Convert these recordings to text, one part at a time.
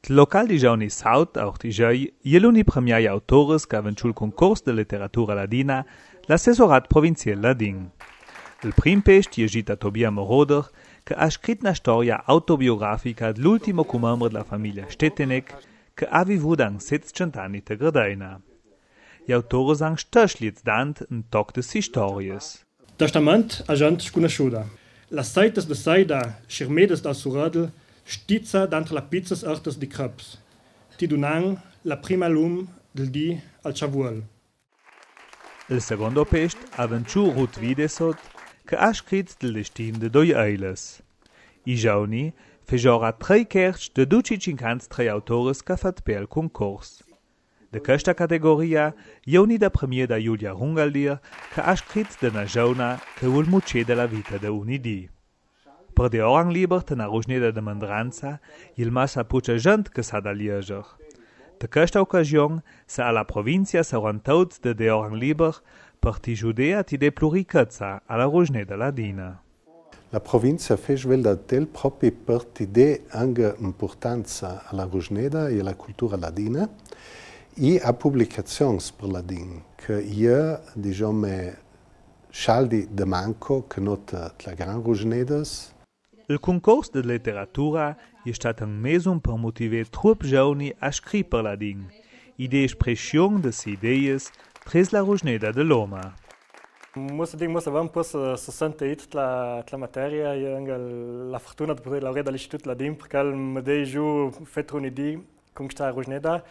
Il local di Giauni Saut, auch di Giai, je l'uni premiai autores che avent il concurs de letteratura ladina, l'assessorat provincial ladin. Il prim pest je gita Tobia Moroder, che ha scrit una storia autobiografica dell'ultimo membro della famiglia Stettenek, che ha vissuto an 700 anni te Gradaina. Gli autori sang stöschliet dant un toc de si stories. Testament a gent sconosciuta. Las saites de saida, schirmedes da suradel, stizza d'antre la pizzas artes di creps. Ti dunang la prima lum del di al chavuel. Il secondo pest avvenciu Ruth Videsot, che ha scrit del destin de doi eiles. I giorni fejora 3 kerch de 253 autores che fat per il concurs. De questa categoria, Ioni da premier da Julia Rungaldir, che ha scrit de na giorna che vuol mucce della vita de unidi. Per de orang liber te na rusneda de mandranza, il massa puce gent che sa da lieger. De questa occasione, sa alla provincia saran tots de orang liber, per ti Judea ti de pluricazza alla rusneda ladina. La provincia fece vel da tel proprio per ti de anche importanza alla rusneda e alla cultura ladina, e a pubblicazioni per ladin, che io, diciamo, scialdi de manco che nota la gran rusnedas. Il concurs de letteratura è stato un mesum per motivare troppi giovani a scrivere ladin, e de espressione de si ideias tres la rusneda de Loma. Muss avem pus să senteit la materia e anche la fortuna de poter laurea dall'Istituto Ladin, perché mi dei giù fetro un'idea come sta a rusneda.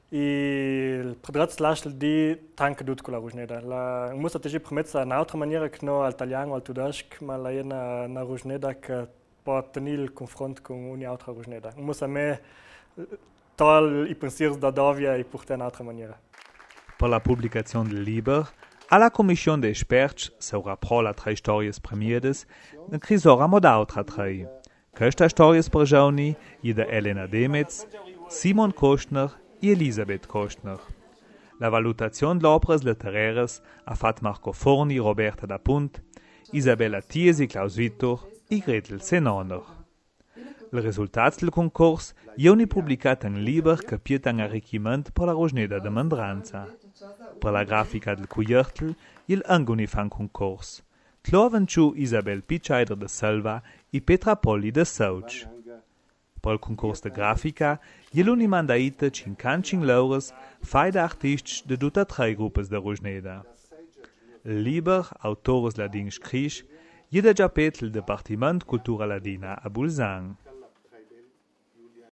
E potrats lasciar di tanca dut con la rusneda. La musa te permessa un'altra maniera che no al italiano o al tudesc, ma la è una rusneda che può tenere il confronto con un'altra rusneda. Musa me tal i pensieri da dovia e portare un'altra maniera. Per la pubblicazione del libro, alla commissione de esperti saura pro la 3 stories premieres, ne crisora mod altra 3. Questa stories per giovani è da Elena Demetz, Simon Kostner e Elisabeth Kostner. La valutazione dell'opere letterarie ha fatto Marco Forni, Roberta da Punt, Isabella Thiesi, Klaus Vittor e Gretel Senoner. Il risultato del concorso è pubblicato in libro che pieta un arricchimento per la rusneda de Mandranza. Per la grafica del Cujertl il anguni fan concorso. Tlovenciu Isabel Pitscheider de Selva e Petra Polli de Sauch. Per il concorso de grafica, jeluni mandaite 50 laures fai da artisti de tutte 3 gruppes de rusneda. Il libro, autores ladin scrisch, jeder giapet il Departiment Cultura Ladina a Bulzang.